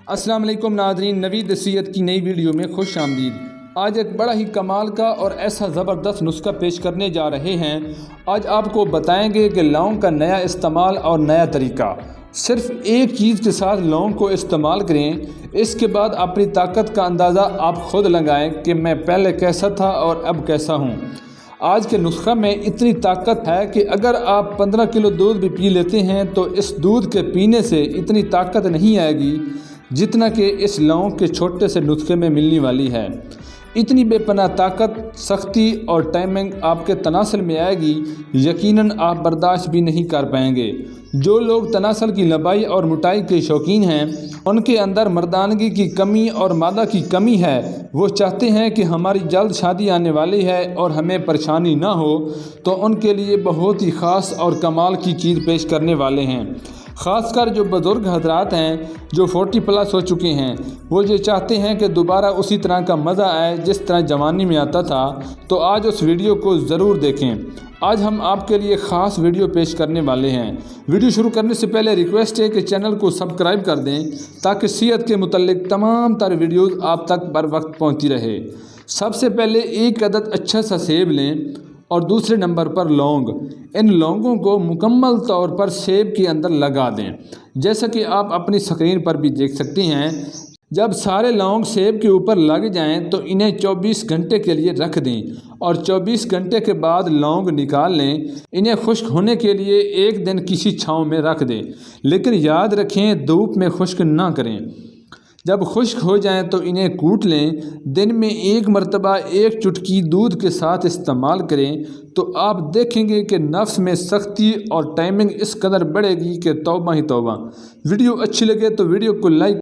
السلام علیکم ناظرین، نوید صحت کی نئی ویڈیو میں خوش آمدید۔ آج ایک بڑا ہی کمال کا اور ایسا زبردست نسخہ پیش کرنے جا رہے ہیں۔ آج آپ کو بتائیں گے کہ لونگ کا نیا استعمال اور نیا طریقہ۔ صرف ایک چیز کے ساتھ لونگ کو استعمال کریں، اس کے بعد اپنی طاقت کا اندازہ آپ خود لگائیں کہ میں پہلے کیسا تھا اور اب کیسا ہوں۔ آج کے نسخہ میں اتنی طاقت ہے کہ اگر آپ 15 کلو دودھ بھی پی لیتے ہیں تو اس دودھ کے پینے سے اتنی طاقت نہیں آئے گی جتنا کہ اس لونگ کے چھوٹے سے نسخے میں ملنے والی ہے۔ اتنی بے پناہ طاقت، سختی اور ٹائمنگ آپ کے تناسل میں آئے گی، یقیناً آپ برداشت بھی نہیں کر پائیں گے۔ جو لوگ تناسل کی لمبائی اور موٹائی کے شوقین ہیں، ان کے اندر مردانگی کی کمی اور مادہ کی کمی ہے، وہ چاہتے ہیں کہ ہماری جلد شادی آنے والی ہے اور ہمیں پریشانی نہ ہو، تو ان کے لیے بہت ہی خاص اور کمال کی چیز پیش کرنے والے ہیں۔ خاص کر جو بزرگ حضرات ہیں جو 40+ ہو چکے ہیں، وہ یہ چاہتے ہیں کہ دوبارہ اسی طرح کا مزہ آئے جس طرح جوانی میں آتا تھا، تو آج اس ویڈیو کو ضرور دیکھیں۔ آج ہم آپ کے لیے خاص ویڈیو پیش کرنے والے ہیں۔ ویڈیو شروع کرنے سے پہلے ریکویسٹ ہے کہ چینل کو سبسکرائب کر دیں تاکہ صحت کے متعلق تمام تر ویڈیوز آپ تک بر وقت پہنچتی رہے۔ سب سے پہلے ایک عدد اچھا سا سیب لیں اور دوسرے نمبر پر لونگ۔ ان لونگوں کو مکمل طور پر سیب کے اندر لگا دیں، جیسا کہ آپ اپنی اسکرین پر بھی دیکھ سکتے ہیں۔ جب سارے لونگ سیب کے اوپر لگ جائیں تو انہیں 24 گھنٹے کے لیے رکھ دیں اور 24 گھنٹے کے بعد لونگ نکال لیں۔ انہیں خشک ہونے کے لیے ایک دن کسی چھاؤں میں رکھ دیں، لیکن یاد رکھیں دھوپ میں خشک نہ کریں۔ جب خشک ہو جائیں تو انہیں کوٹ لیں۔ دن میں ایک مرتبہ ایک چٹکی دودھ کے ساتھ استعمال کریں تو آپ دیکھیں گے کہ نفس میں سختی اور ٹائمنگ اس قدر بڑھے گی کہ توبہ ہی توبہ۔ ویڈیو اچھی لگے تو ویڈیو کو لائک